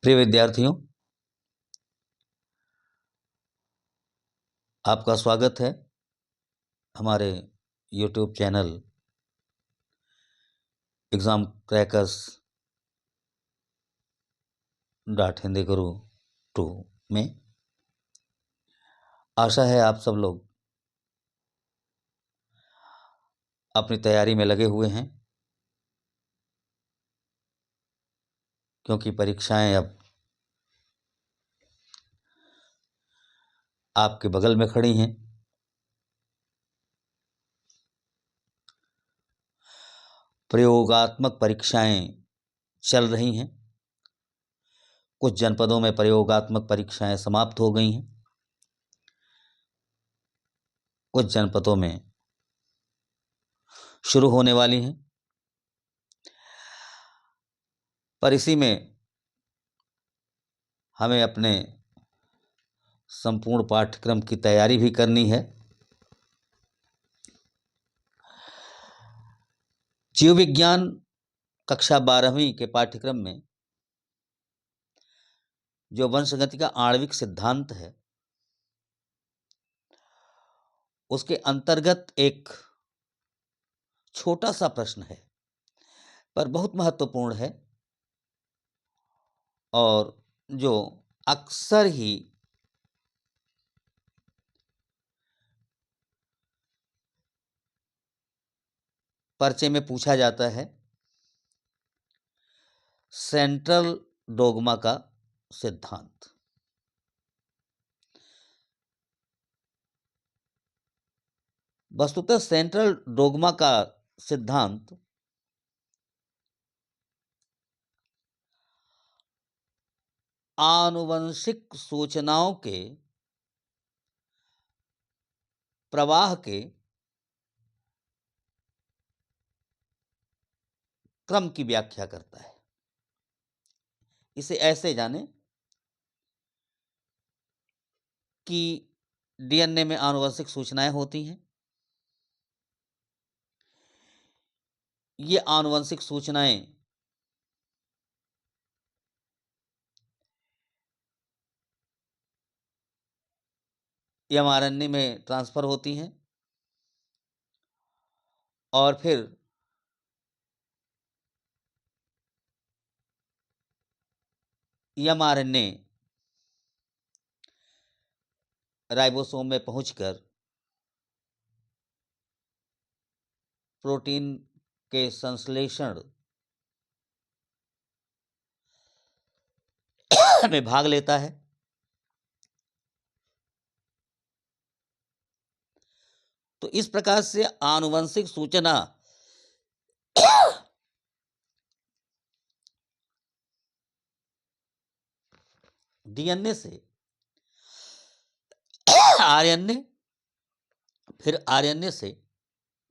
प्रिय विद्यार्थियों, आपका स्वागत है हमारे YouTube channel exam crackers Hindi गुरु 2 में। आशा है आप सब लोग अपनी तैयारी में लगे हुए हैं, क्योंकि परीक्षाएं अब आपके बगल में खड़ी हैं। प्रयोगात्मक परीक्षाएं चल रही हैं। कुछ जनपदों में प्रयोगात्मक परीक्षाएं समाप्त हो गई हैं, कुछ जनपदों में शुरू होने वाली हैं। पर इसी में हमें अपने संपूर्ण पाठ्यक्रम की तैयारी भी करनी है। जीव विज्ञान कक्षा 12वीं के पाठ्यक्रम में जो वंशगति का आणविक सिद्धांत है, उसके अंतर्गत एक छोटा सा प्रश्न है, पर बहुत महत्वपूर्ण है और जो अक्सर ही पर्चे में पूछा जाता है। सेंट्रल डोग्मा का सिद्धांत। वस्तुतः सेंट्रल डोग्मा का सिद्धांत आनुवंशिक सूचनाओं के प्रवाह के क्रम की व्याख्या करता है। इसे ऐसे जाने कि डीएनए में आनुवंशिक सूचनाएं होती हैं। ये आनुवंशिक सूचनाएं एमआरएनए में ट्रांसफर होती हैं और फिर एमआरएनए राइबोसोम में पहुंचकर प्रोटीन के संश्लेषण में भाग लेता है। तो इस प्रकार से आनुवंशिक सूचना डीएनए से आरएनए, फिर आरएनए से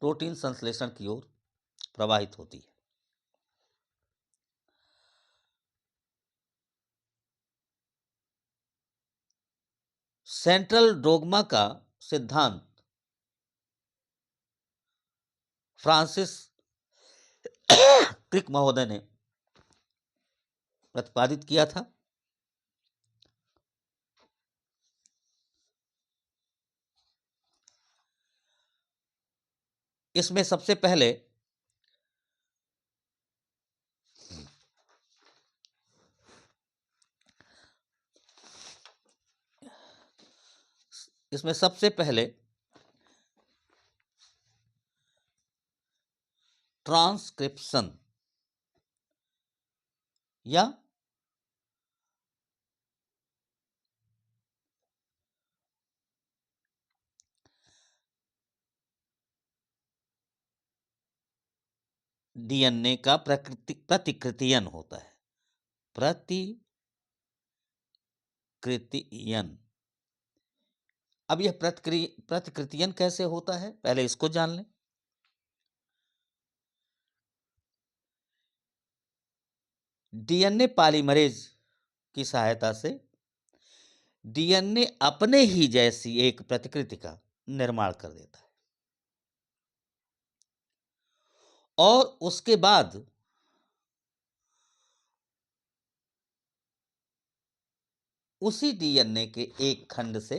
प्रोटीन संश्लेषण की ओर प्रवाहित होती है। सेंट्रल डोग्मा का सिद्धांत फ्रांसिस क्रिक महोदय ने प्रतिपादित किया था। इसमें सबसे पहले ट्रांसक्रिप्शन या डीएनए का प्रतिकृतियन होता है। प्रतिकृतियन। अब यह प्रतिकृतियन कैसे होता है, पहले इसको जान लें। डीएनए पॉलीमरेज की सहायता से डीएनए अपने ही जैसी एक प्रतिकृति का निर्माण कर देता है और उसके बाद उसी डीएनए के एक खंड से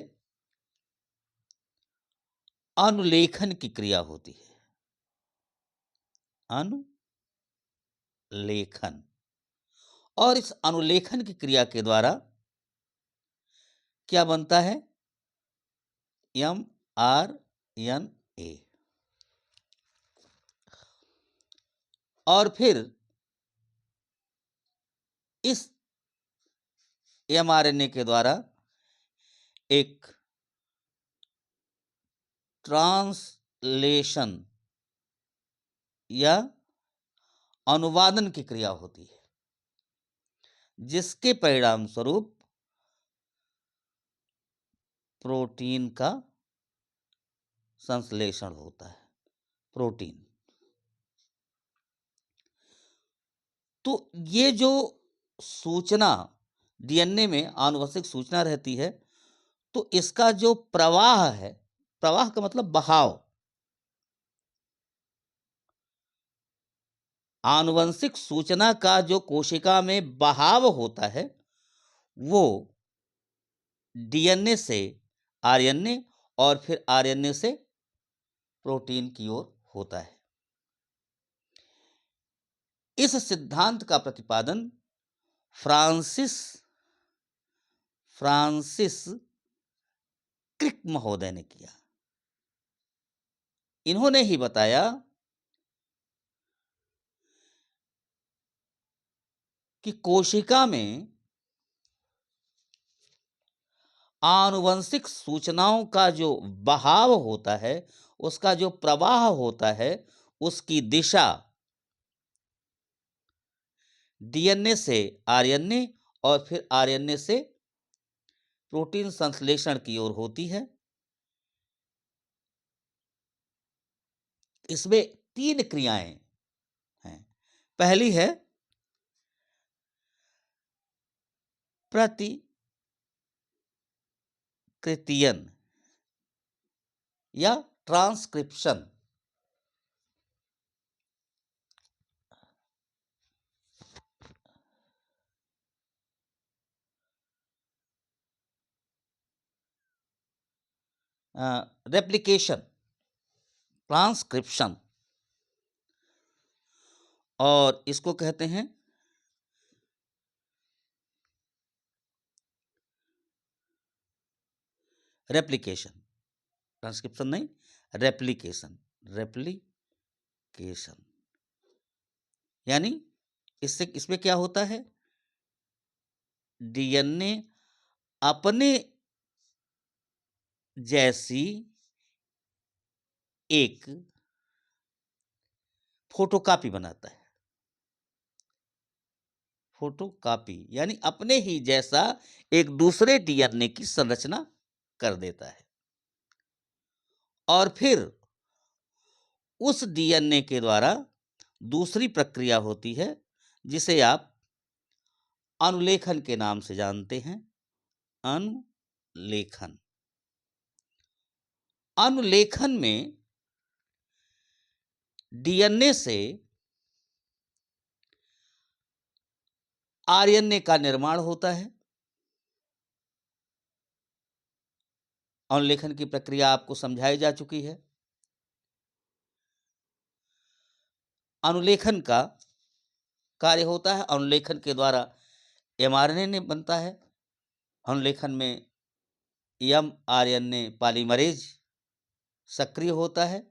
अनुलेखन की क्रिया होती है। अनुलेखन। और इस अनुलेखन की क्रिया के द्वारा क्या बनता है? mRNA। और फिर इस mRNA के द्वारा एक ट्रांसलेशन या अनुवादन की क्रिया होती है, जिसके परिणाम स्वरूप प्रोटीन का संश्लेषण होता है। प्रोटीन। तो ये जो सूचना डीएनए में आनुवंशिक सूचना रहती है, तो इसका जो प्रवाह है, प्रवाह का मतलब बहाव, आनुवंशिक सूचना का जो कोशिका में बहाव होता है, वो डीएनए से आरएनए और फिर आरएनए से प्रोटीन की ओर होता है। इस सिद्धांत का प्रतिपादन फ्रांसिस क्रिक महोदय ने किया। इन्होंने ही बताया कि कोशिका में आनुवंशिक सूचनाओं का जो बहाव होता है, उसका जो प्रवाह होता है, उसकी दिशा डीएनए से आरएनए और फिर आरएनए से प्रोटीन संश्लेषण की ओर होती है। इसमें 3 क्रियाएं हैं। पहली है प्रतिकृतियन या ट्रांसक्रिप्शन। रेप्लिकेशन, ट्रांसक्रिप्शन, और इसको कहते हैं रेप्लिकेशन। ट्रांसक्रिप्शन नहीं, रेप्लिकेशन। रेप्लिकेशन यानी इसमें क्या होता है? डीएनए अपने जैसी एक फोटोकॉपी बनाता है। फोटोकॉपी यानी अपने ही जैसा एक दूसरे डीएनए की संरचना कर देता है, और फिर उस डीएनए के द्वारा दूसरी प्रक्रिया होती है, जिसे आप अनुलेखन के नाम से जानते हैं। अनुलेखन। अनुलेखन में डीएनए से आरएनए का निर्माण होता है। अनुलेखन की प्रक्रिया आपको समझाई जा चुकी है। अनुलेखन का कार्य होता है, अनुलेखन के द्वारा एमआरएनए बनता है। अनुलेखन में एमआरएनए पॉलीमरेज सक्रिय होता है,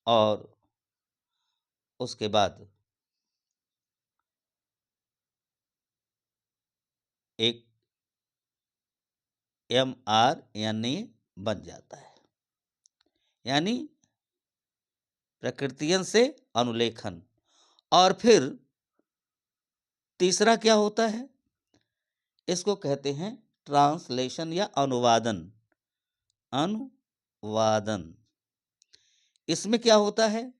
और उसके बाद एक एमआरएनए बन जाता है। यानी प्रकृतियन से अनुलेखन। और फिर तीसरा क्या होता है? इसको कहते हैं ट्रांसलेशन या अनुवादन। अनुवादन। इसमें क्या होता है?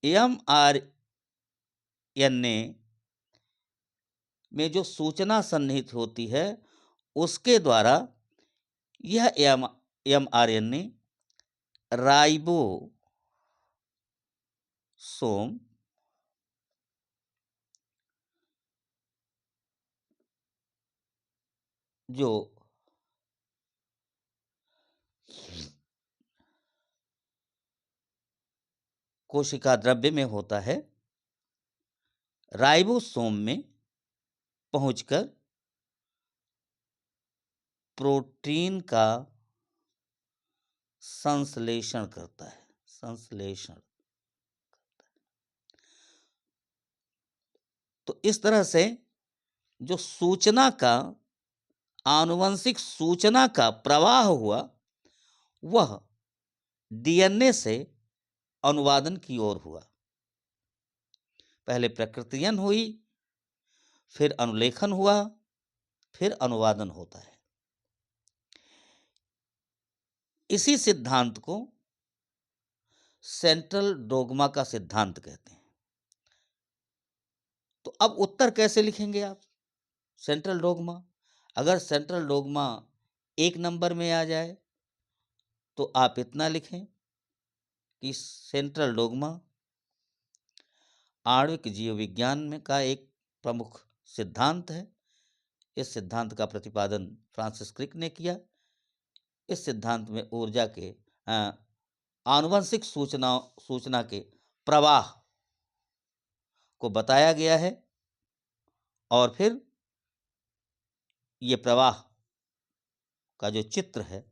एमआरएनए में जो सूचना सन्निहित होती है, उसके द्वारा यह एमआरएनए राइबोसोम जो कोशिका द्रव्य में होता है, राइबोसोम में पहुंचकर प्रोटीन का संश्लेषण करता है। संश्लेषण। तो इस तरह से जो सूचना का, आनुवंशिक सूचना का प्रवाह हुआ, वह डीएनए से अनुवादन की ओर हुआ। पहले प्रकृतियन हुई, फिर अनुलेखन हुआ, फिर अनुवादन होता है। इसी सिद्धांत को सेंट्रल डोग्मा का सिद्धांत कहते हैं। तो अब उत्तर कैसे लिखेंगे आप? सेंट्रल डोग्मा, अगर सेंट्रल डोग्मा 1 नंबर में आ जाए तो आप इतना लिखें कि सेंट्रल डोग्मा आणविक जीव विज्ञान में का एक प्रमुख सिद्धांत है। इस सिद्धांत का प्रतिपादन फ्रांसिस क्रिक ने किया। इस सिद्धांत में ऊर्जा के आनुवंशिक सूचना के प्रवाह को बताया गया है, और फिर ये प्रवाह का जो चित्र है,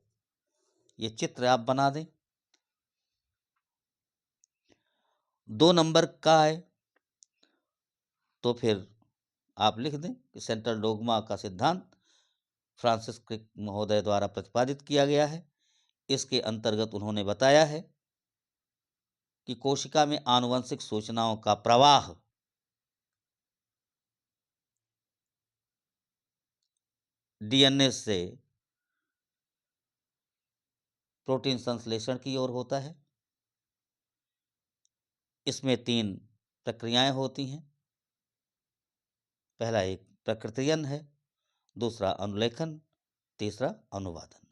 ये चित्र आप बना दें। 2 नंबर का है तो फिर आप लिख दें कि सेंट्रल डोग्मा का सिद्धांत फ्रांसिस क्रिक महोदय द्वारा प्रतिपादित किया गया है। इसके अंतर्गत उन्होंने बताया है कि कोशिका में आनुवंशिक सूचनाओं का प्रवाह डीएनए से प्रोटीन संश्लेषण की ओर होता है। इसमें 3 प्रक्रियाएं होती हैं। पहला एक प्रकृतियन है, दूसरा अनुलेखन, तीसरा अनुवादन।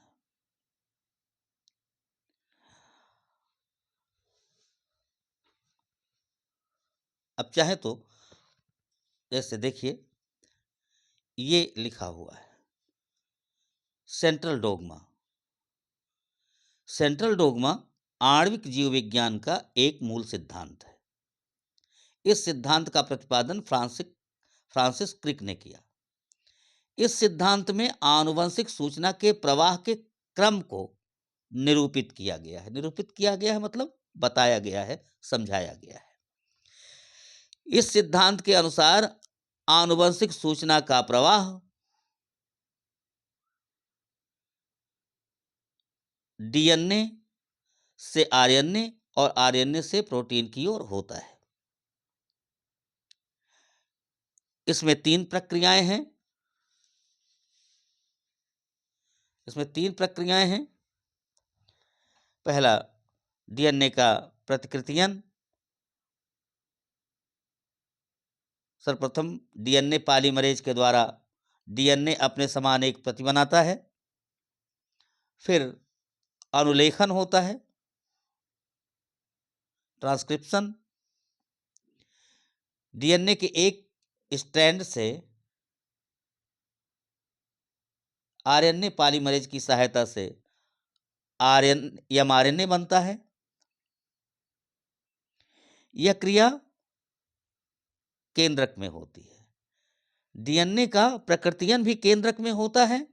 अब चाहे तो जैसे देखिए, ये लिखा हुआ है सेंट्रल डोग्मा। सेंट्रल डोग्मा आणविक जीव विज्ञान का एक मूल सिद्धांत है। इस सिद्धांत का प्रतिपादन फ्रांसिस क्रिक ने किया। इस सिद्धांत में आनुवंशिक सूचना के प्रवाह के क्रम को निरूपित किया गया है। निरूपित किया गया है मतलब बताया गया है, समझाया गया है। इस सिद्धांत के अनुसार आनुवंशिक सूचना का प्रवाह डीएनए से आरएनए और आरएनए से प्रोटीन की ओर होता है। इसमें 3 प्रक्रियाएं हैं। पहला डीएनए का प्रतिकृतियन। सर्वप्रथम डीएनए पॉलीमरेज के द्वारा डीएनए अपने समान एक प्रति बनाता है। फिर अनुलेखन होता है, ट्रांसक्रिप्शन। डीएनए के एक स्ट्रैंड से आरएनए पॉलीमरेज की सहायता से एमआरएनए बनता है। यह क्रिया केंद्रक में होती है। डीएनए का प्रकृतियन भी केंद्रक में होता है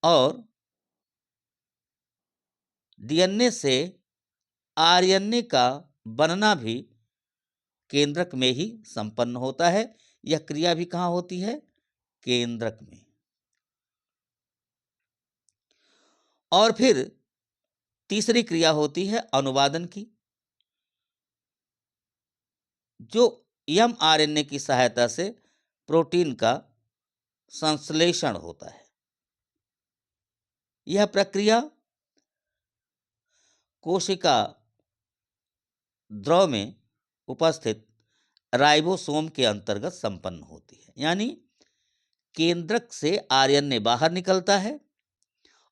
और डीएनए से आरएनए का बनना भी केंद्रक में ही संपन्न होता है। यह क्रिया भी कहाँ होती है? केंद्रक में। और फिर तीसरी क्रिया होती है अनुवादन की, जो एमआरएनए की सहायता से प्रोटीन का संश्लेषण होता है। यह प्रक्रिया कोशिका द्रव में उपस्थित राइबोसोम के अंतर्गत संपन्न होती है। यानी केंद्रक से आरएनए बाहर निकलता है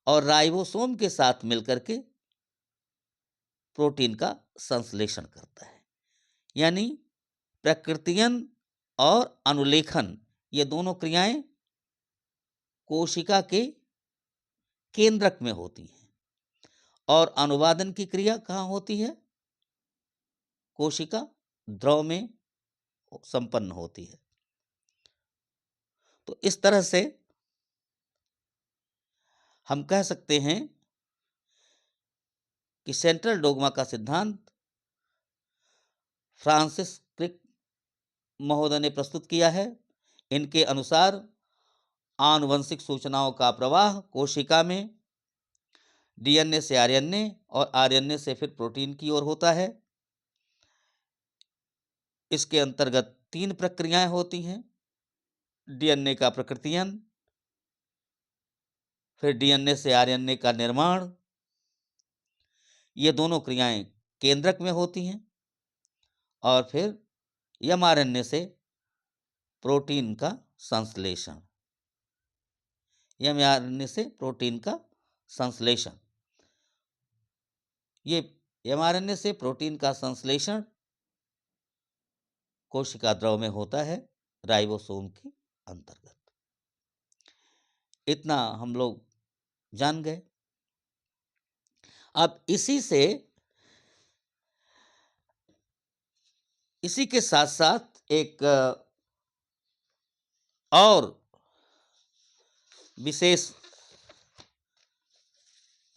और राइबोसोम के साथ मिलकर के प्रोटीन का संश्लेषण करता है। यानी प्रकृतियन और अनुलेखन, ये दोनों क्रियाएं कोशिका के केंद्रक में होती है और अनुवादन की क्रिया कहाँ होती है? कोशिका द्रव में संपन्न होती है। तो इस तरह से हम कह सकते हैं कि सेंट्रल डोग्मा का सिद्धांत फ्रांसिस क्रिक महोदय ने प्रस्तुत किया है। इनके अनुसार आनुवंशिक सूचनाओं का प्रवाह कोशिका में डीएनए से आरएनए और आरएनए से फिर प्रोटीन की ओर होता है। इसके अंतर्गत 3 प्रक्रियाएं होती हैं। डीएनए का प्रकृतियन, फिर डीएनए से आरएनए का निर्माण। ये दोनों क्रियाएं केंद्रक में होती हैं और फिर एमआरएनए से प्रोटीन का संश्लेषण। एमआरएनए से प्रोटीन का संश्लेषण। ये एमआरएनए से प्रोटीन का संश्लेषण कोशिका द्रव में होता है राइबोसोम के अंतर्गत। इतना हम लोग जान गए। अब इसी के साथ साथ एक और विशेष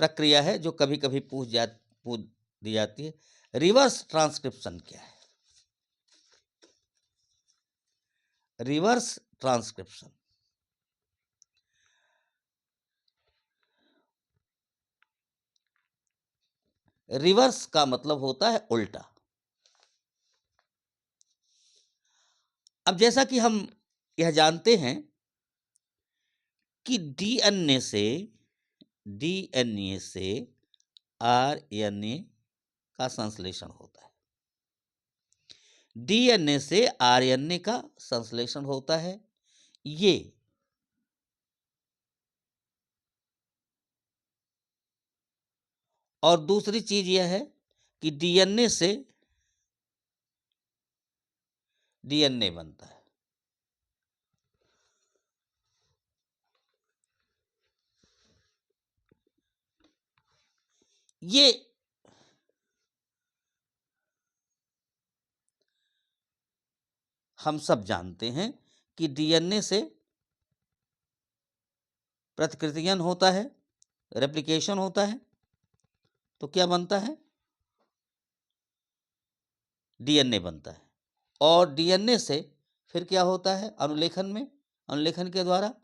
प्रक्रिया है जो कभी कभी पूछ दी जाती है। रिवर्स ट्रांसक्रिप्शन क्या है? रिवर्स ट्रांसक्रिप्शन रिवर्स का मतलब होता है उल्टा। अब जैसा कि हम यह जानते हैं कि डीएनए से आरएनए का संश्लेषण होता है। डीएनए से आरएनए का संश्लेषण होता है। ये और दूसरी चीज यह है कि डीएनए से डीएनए बनता है। ये हम सब जानते हैं कि डीएनए से प्रतिकृतियन होता है, रेप्लिकेशन होता है, तो क्या बनता है? डीएनए बनता है। और डीएनए से फिर क्या होता है? अनुलेखन के द्वारा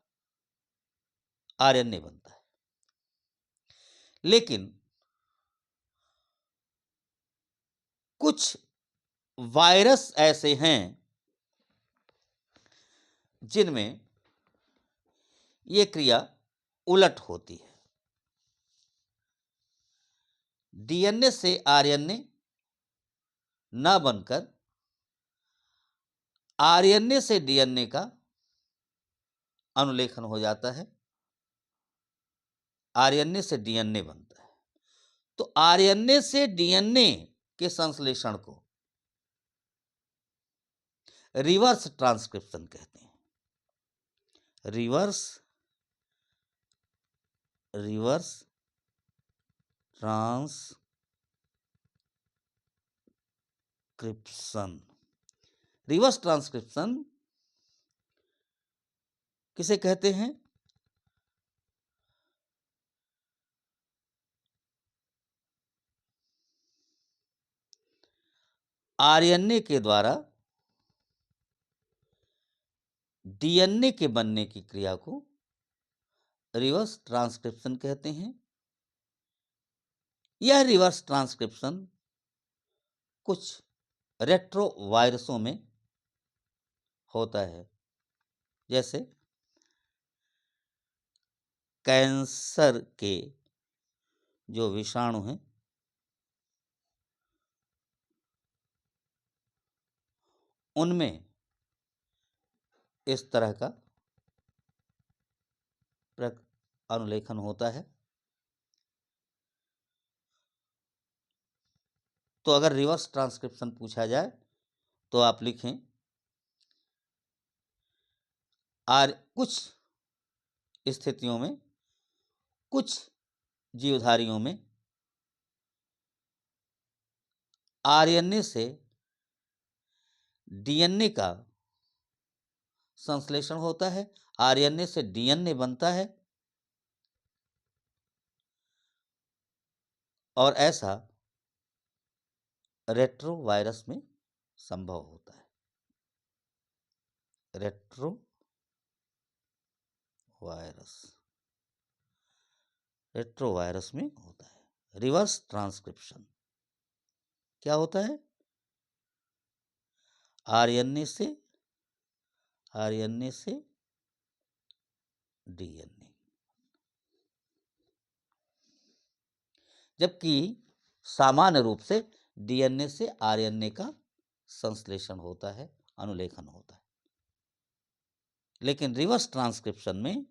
आरएनए बनता है। लेकिन कुछ वायरस ऐसे हैं जिनमें ये क्रिया उलट होती है। डीएनए से आरएनए न बनकर आरएनए से डीएनए का अनुलेखन हो जाता है, आरएनए से डीएनए बनता है। तो आरएनए से डीएनए के संश्लेषण को रिवर्स ट्रांसक्रिप्शन कहते हैं। Reverse transcription. रिवर्स ट्रांसक्रिप्शन किसे कहते हैं? आरएनए के द्वारा डीएनए के बनने की क्रिया को रिवर्स ट्रांसक्रिप्शन कहते हैं। यह रिवर्स ट्रांसक्रिप्शन कुछ रेट्रोवायरसों में होता है, जैसे कैंसर के जो विषाणु हैं उनमें इस तरह का अनुलेखन होता है। तो अगर रिवर्स ट्रांसक्रिप्शन पूछा जाए तो आप लिखें कुछ स्थितियों में कुछ जीवधारियों में आरएनए से डीएनए का संश्लेषण होता है, आरएनए से डीएनए बनता है और ऐसा रेट्रोवायरस में संभव होता है। रेट्रोवायरस में होता है। रिवर्स ट्रांसक्रिप्शन क्या होता है? आरएनए से डीएनए, जबकि सामान्य रूप से डीएनए से आरएनए का संश्लेषण होता है, अनुलेखन होता है। लेकिन रिवर्स ट्रांसक्रिप्शन में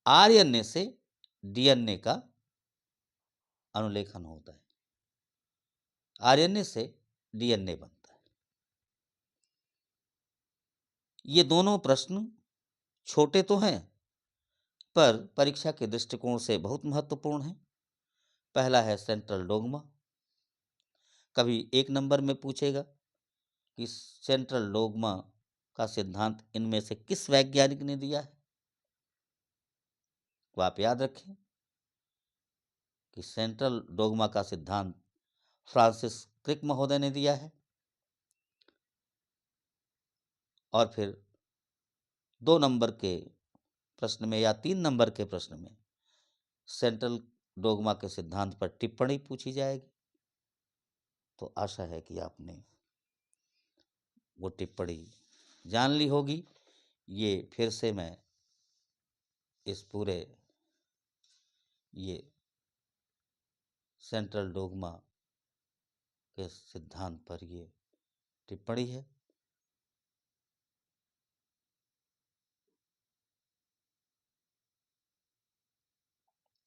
आरएनए से डीएनए का अनुलेखन होता है, आरएनए से डीएनए बनता है। ये दोनों प्रश्न छोटे तो हैं, पर परीक्षा के दृष्टिकोण से बहुत महत्वपूर्ण है। पहला है सेंट्रल डोग्मा। कभी 1 नंबर में पूछेगा कि सेंट्रल डोग्मा का सिद्धांत इनमें से किस वैज्ञानिक ने दिया है? तो आप याद रखें कि सेंट्रल डोग्मा का सिद्धांत फ्रांसिस क्रिक महोदय ने दिया है। और फिर 2 नंबर के प्रश्न में या 3 नंबर के प्रश्न में सेंट्रल डोग्मा के सिद्धांत पर टिप्पणी पूछी जाएगी। तो आशा है कि आपने वो टिप्पणी जान ली होगी। ये फिर से मैं इस पूरे ये सेंट्रल डोग्मा के सिद्धांत पर ये टिप्पणी है।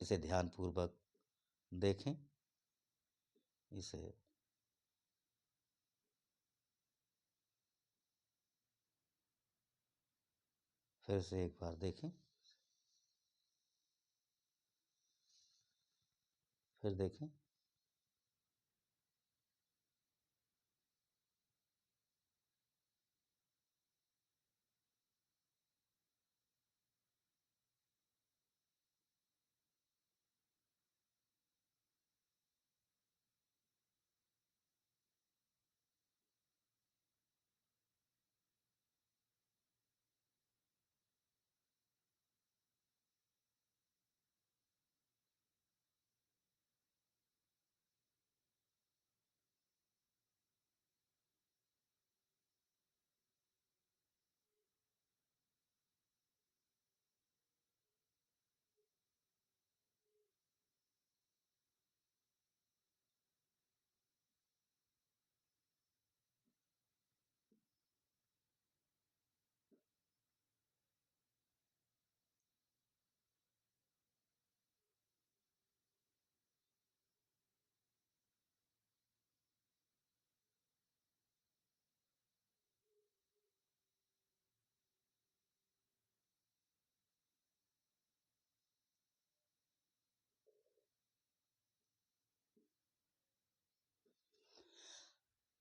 इसे ध्यानपूर्वक देखें, इसे फिर से एक बार देखें, फिर देखें।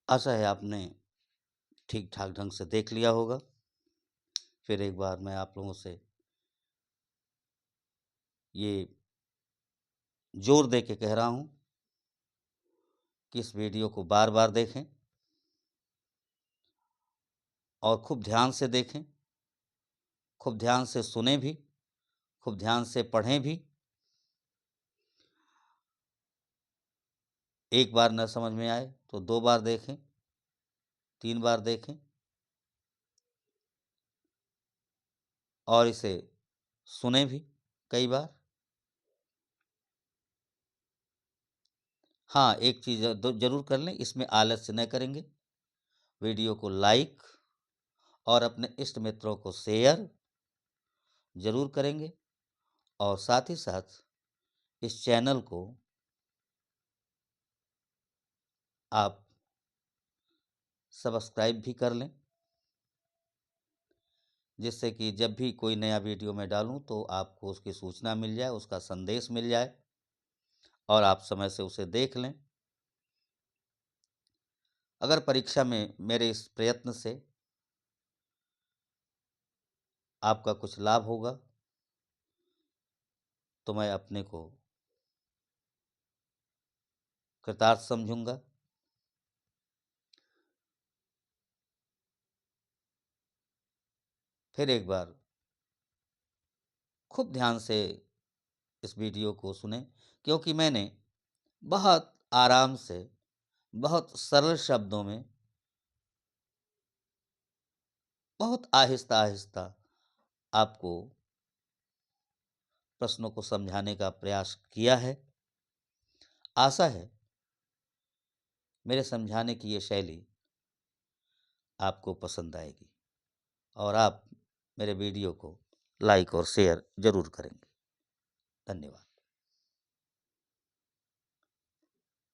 आशा है आपने ठीक ठाक ढंग से देख लिया होगा। फिर एक बार मैं आप लोगों से ये जोर दे के कह रहा हूं कि इस वीडियो को बार बार देखें और खूब ध्यान से देखें, खूब ध्यान से सुने भी, खूब ध्यान से पढ़ें भी। एक बार न समझ में आए तो 2 बार देखें, 3 बार देखें और इसे सुने भी कई बार। हाँ, एक चीज़ जरूर कर लें, इसमें आलस्य न करेंगे। वीडियो को लाइक और अपने इष्ट मित्रों को शेयर जरूर करेंगे और साथ ही साथ इस चैनल को आप सब्सक्राइब भी कर लें। जिससे कि जब भी कोई नया वीडियो मैं डालूं तो आपको उसकी सूचना मिल जाए, उसका संदेश मिल जाए और आप समय से उसे देख लें। अगर परीक्षा में मेरे इस प्रयत्न से आपका कुछ लाभ होगा तो मैं अपने को कृतार्थ समझूंगा। फिर एक बार खूब ध्यान से इस वीडियो को सुने, क्योंकि मैंने बहुत आराम से, बहुत सरल शब्दों में, बहुत आहिस्ता आहिस्ता आपको प्रश्नों को समझाने का प्रयास किया है। आशा है मेरे समझाने की ये शैली आपको पसंद आएगी और आप मेरे वीडियो को लाइक और शेयर जरूर करेंगे। धन्यवाद।